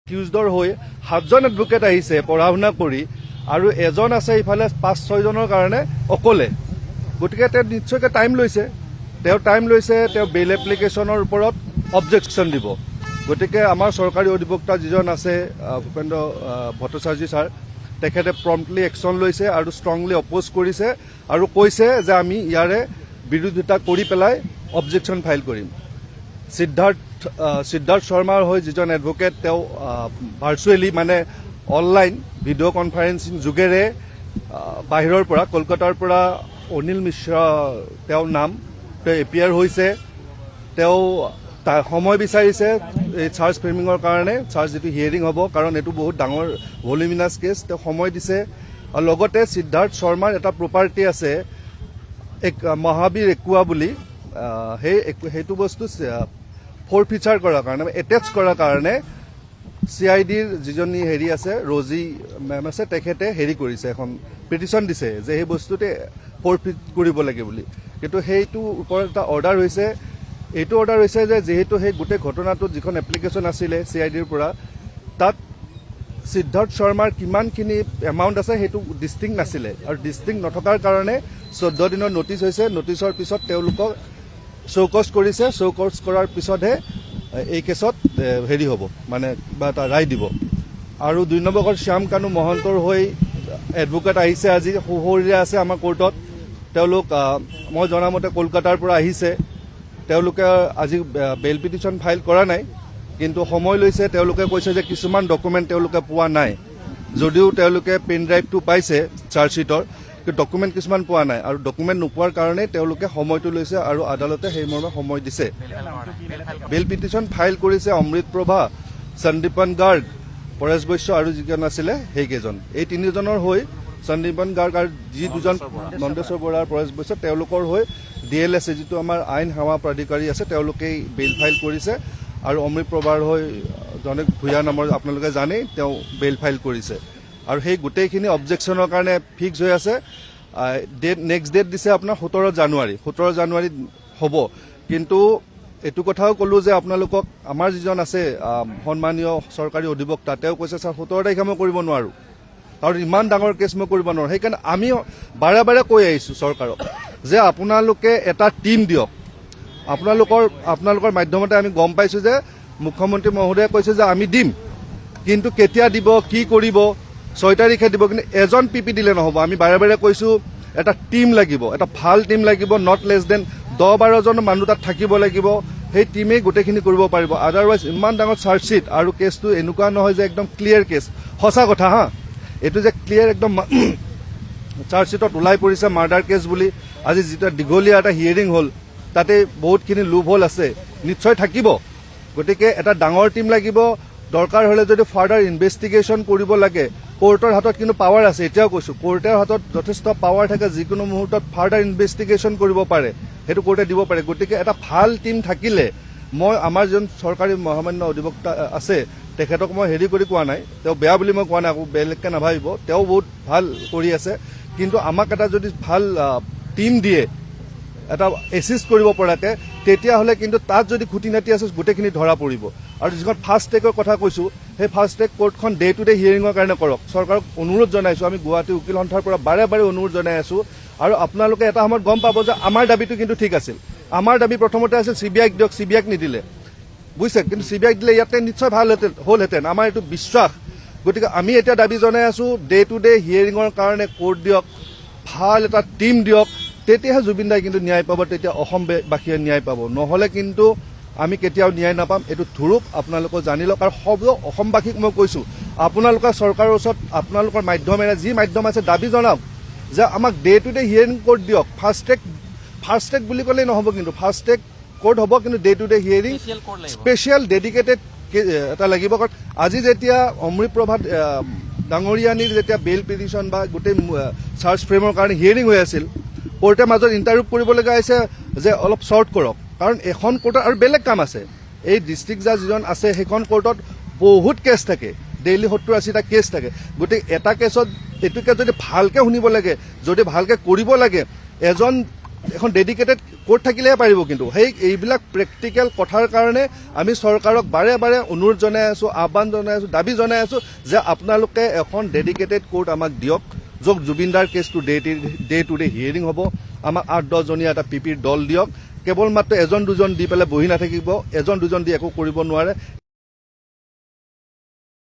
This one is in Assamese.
একিউজডৰ হৈ 7জন এডভোকেট আহিছে পঢ়া শুনা কৰি আৰু এজন আছে ইফালে 5-6 জনৰ কাৰণে অকলে গতিকে তেওঁ নিশ্চয়কৈ টাইম লৈছে তেওঁ বেইল এপ্লিকেশ্যনৰ ওপৰত অবজেকশ্যন দিব গতিকে আমাৰ চৰকাৰী অধিবক্তা যিজন আছে ভূপেন্দ্ৰ ভট্টাচাৰ্যী ছাৰ তেখেতে প্ৰম্পটলি একশ্যন লৈছে আৰু ষ্ট্ৰংলি অপ'জ কৰিছে আৰু কৈছে যে আমি ইয়াৰে বিৰোধিতা কৰি পেলাই অবজেকশ্যন ফাইল কৰিম সিদ্ধাৰ্থ শৰ্মাৰ হৈ যিজন এডভোকেট তেওঁ ভাৰ্চুৱেলি মানে অনলাইন ভিডিঅ' কনফাৰেন্সিং যোগেৰে বাহিৰৰ পৰা কলকাতাৰ পৰা অনিল মিশ্ৰা তেওঁৰ নাম তেওঁ এপিয়াৰ হৈছে তেওঁ সময় বিচাৰিছে এই চাৰ্জ ফ্ৰেমিঙৰ কাৰণে চাৰ্জ যিটো হিয়াৰিং হ'ব কাৰণ এইটো বহুত ডাঙৰ ভলিউমিনাছ কেছ তেওঁ সময় দিছে আৰু লগতে সিদ্ধাৰ্থ শৰ্মাৰ এটা প্ৰপাৰ্টি আছে মহাবীৰ একুৱা বুলি সেইটো বস্তু ফৰফিচাৰ কৰাৰ কাৰণে এটেচ কৰাৰ কাৰণে CIDৰ যিজনী হেৰি আছে ৰজি মেম আছে তেখেতে হেৰি কৰিছে এখন পিটিশ্যন দিছে যে সেই বস্তুতে ফৰফিট কৰিব লাগে বুলি কিন্তু সেইটো ওপৰত এটা অৰ্ডাৰ হৈছে এইটো অৰ্ডাৰ হৈছে যে যেহেতু সেই গোটেই ঘটনাটোত যিখন এপ্লিকেশ্যন আছিলে CIDৰ পৰা তাত সিদ্ধাৰ্থ শৰ্মাৰ কিমানখিনি এমাউণ্ট আছে সেইটো ডিষ্টিংক্ট নাছিলে আৰু ডিষ্টিংক্ট নথকাৰ কাৰণে 14 দিনৰ নটিচ হৈছে নটিচৰ পিছত তেওঁলোকক শোকজ কৰিছে শোকজ কৰাৰ পিছতহে এই কেছত হেৰি হ'ব মানে কিবা এটা ৰায় দিব আৰু 2 নম্বৰ শ্যাম কানু মহন্তৰ হৈ এডভোকেট আহিছে আজি সুহৰিৰে আছে আমাৰ কোৰ্টত তেওঁলোক মই জনামতে কলকাতাৰ পৰা আহিছে তেওঁলোকে আজি বেইল পিটিশ্যন ফাইল কৰা নাই কিন্তু সময় লৈছে তেওঁলোকে কৈছে যে কিছুমান ডকুমেণ্ট তেওঁলোকে পোৱা নাই যদিও তেওঁলোকে পেন ড্ৰাইভটো পাইছে চাৰ্জশ্বিটৰ ডকুমেণ্ট কিছুমান পোৱা নাই আৰু ডকুমেণ্ট নোপোৱাৰ কাৰণে তেওঁলোকে সময়টো লৈছে আৰু আদালতে সেই মৰ্মে সময় দিছে বেইল পিটিশ্যন ফাইল কৰিছে অমৃত প্ৰভা সন্দীপন গাৰ্গ পৰেশ বৈশ্য আৰু যিজন আছিলে সেইকেইজন এই 3জনৰ হৈ সন্দীপন গাৰ্গ আৰু যি 2জন নন্দেশ্বৰ বৰা পৰেশ বৈশ্য তেওঁলোকৰ হৈ DLS যিটো আমাৰ আইন সেৱা প্ৰাধিকাৰী আছে তেওঁলোকে বেইল ফাইল কৰিছে আৰু অমৃত প্ৰভাৰ হৈ জনক ভূঞা নামৰ আপোনালোকে জানেই তেওঁ বেইল ফাইল কৰিছে আৰু সেই গোটেইখিনি অবজেকশ্যনৰ কাৰণে ফিক্স হৈ আছে নেক্সট ডেট দিছে আপোনাৰ 17 জানুৱাৰী হ'ব কিন্তু এইটো কথাও ক'লো যে আপোনালোকক আমাৰ যিজন আছে সন্মানীয় চৰকাৰী অধিবক্তা তেওঁ কৈছে ছাৰ 17 তাৰিখে মই কৰিব নোৱাৰো আৰু ইমান ডাঙৰ কেছ মই কৰিব নোৱাৰো সেইকাৰণে আমি বাৰে বাৰে কৈ আহিছো চৰকাৰক যে আপোনালোকে এটা টিম দিয়ক আপোনালোকৰ মাধ্যমতে আমি গম পাইছো যে মুখ্যমন্ত্ৰী মহোদয়ে কৈছে যে আমি দিম কিন্তু কেতিয়া দিব কি কৰিব 6 তাৰিখে দিব কিন্তু এজন পিপি দিলে নহ'ব আমি বাৰে বাৰে কৈছো এটা টিম লাগিব এটা ভাল টিম লাগিব নট লেছ দেন 10-12 জন মানুহ তাত থাকিব লাগিব সেই টিমেই গোটেইখিনি কৰিব পাৰিব আদাৰৱাইজ ইমান ডাঙৰ চাৰ্জশ্বিট আৰু কেছটো এনেকুৱা নহয় যে একদম ক্লিয়াৰ কেছ সঁচা কথা হা এইটো যে ক্লিয়াৰ একদম চাৰ্জশ্বিটত ওলাই পৰিছে মাৰ্ডাৰ কেছ বুলি আজি যিটো দীঘলীয়া এটা হিয়াৰিং হ'ল তাতে বহুতখিনি লুভ হ'ল আছে নিশ্চয় থাকিব গতিকে এটা ডাঙৰ টিম লাগিব দৰকাৰ হ'লে যদি ফাৰ্ডাৰ ইনভেষ্টিগেশ্যন কৰিব লাগে কোৰ্টৰ হাতত কিন্তু পাৱাৰ আছে এতিয়াও কৈছো কোৰ্টৰ হাতত যথেষ্ট পাৱাৰ থাকে যিকোনো মুহূৰ্তত ফাৰ্ডাৰ ইনভেষ্টিগেশ্যন কৰিব পাৰে সেইটো কোৰ্টে দিব পাৰে গতিকে এটা ভাল টিম থাকিলে মই আমাৰ যোন চৰকাৰী মহামান্য অধিবক্তা আছে তেখেতক মই হেৰি কৰি কোৱা নাই তেওঁ বেয়া বুলি মই কোৱা নাই আকৌ বেলেগকৈ নাভাবিব তেওঁ বহুত ভাল কৰি আছে কিন্তু আমাক এটা যদি ভাল টিম দিয়ে এটা এছিষ্ট কৰিব পৰাকে তেতিয়াহ'লে কিন্তু তাত যদি খুটি নাটি আছে গোটেইখিনি ধৰা পৰিব আৰু যিখন ফাষ্ট ট্ৰেকৰ কথা কৈছো সেই ফাষ্ট ট্ৰেক কোৰ্টখন ডে টু ডে হিয়াৰিঙৰ কাৰণে কৰক চৰকাৰক অনুৰোধ জনাইছো আমি গুৱাহাটী উকিল সন্থাৰ পৰা বাৰে বাৰে অনুৰোধ জনাই আছো আৰু আপোনালোকে এটা সময়ত গম পাব যে আমাৰ দাবীটো কিন্তু ঠিক আছিল আমাৰ দাবী প্ৰথমতে আছিল CBIক দিয়ক CBIক নিদিলে বুজিছে কিন্তু CBIক দিলে ইয়াতে নিশ্চয় ভাল হ'লহেঁতেন আমাৰ এইটো বিশ্বাস গতিকে আমি এতিয়া দাবী জনাই আছো ডে টু ডে হিয়াৰিঙৰ কাৰণে কোৰ্ট দিয়ক ভাল এটা টিম দিয়ক তেতিয়াহে জুবিন দাই কিন্তু ন্যায় পাব তেতিয়া অসমবাসীয়ে ন্যায় পাব নহ'লে কিন্তু আমি কেতিয়াও ন্যায় নাপাম এইটো ধুৰুপ আপোনালোকে জানি লওক আৰু সব অসমবাসীক মই কৈছো আপোনালোকৰ চৰকাৰৰ ওচৰত আপোনালোকৰ মাধ্যমেৰে যি মাধ্যম আছে দাবী জনাওক যে আমাক day to day hearing court দিয়ক ফাষ্ট ট্ৰেক বুলি ক'লেই নহ'ব কিন্তু ফাষ্ট ট্ৰেক কোৰ্ট হ'ব কিন্তু day to day hearing special dedicated এটা লাগিব কাৰণ আজি যেতিয়া অমৃত প্ৰভাত ডাঙৰীয়ানীৰ যেতিয়া বেইল পিটিশ্যন বা গোটেই চাৰ্জ ফ্ৰেমৰ কাৰণে হিয়াৰিং হৈ আছিল কোৰ্টে মাজত ইণ্টাৰভিউ কৰিবলগা হৈছে যে অলপ শ্বৰ্ট কৰক কাৰণ এখন কোৰ্টত আৰু বেলেগ কাম আছে এই ডিষ্ট্ৰিক্ট জাজ যিজন আছে সেইখন কোৰ্টত বহুত কেছ থাকে ডেইলি 70-80টা কেছ থাকে গতিকে এটা কেছত এইটোকে যদি ভালকৈ শুনিব লাগে যদি ভালকৈ কৰিব লাগে এখন ডেডিকেটেড কোৰ্ট থাকিলেহে পাৰিব কিন্তু এইবিলাক প্ৰেক্টিকেল কথাৰ কাৰণে আমি চৰকাৰক বাৰে বাৰে অনুৰোধ জনাই আছোঁ, আহ্বান জনাই আছোঁ, দাবী জনাই আছোঁ যে আপোনালোকে এখন ডেডিকেটেড কোৰ্ট আমাক দিয়ক, য'ত জুবিনদাৰ কেছটো ডে টু ডে হিয়াৰিং হ'ব। আমাক 8-10 জনীয়া এটা পিপিৰ দল দিয়ক। কেৱল মাত্ৰ এজন দুজন দি পেলাই বহি নাথাকিব, এজন দুজন দি একো কৰিব নোৱাৰে।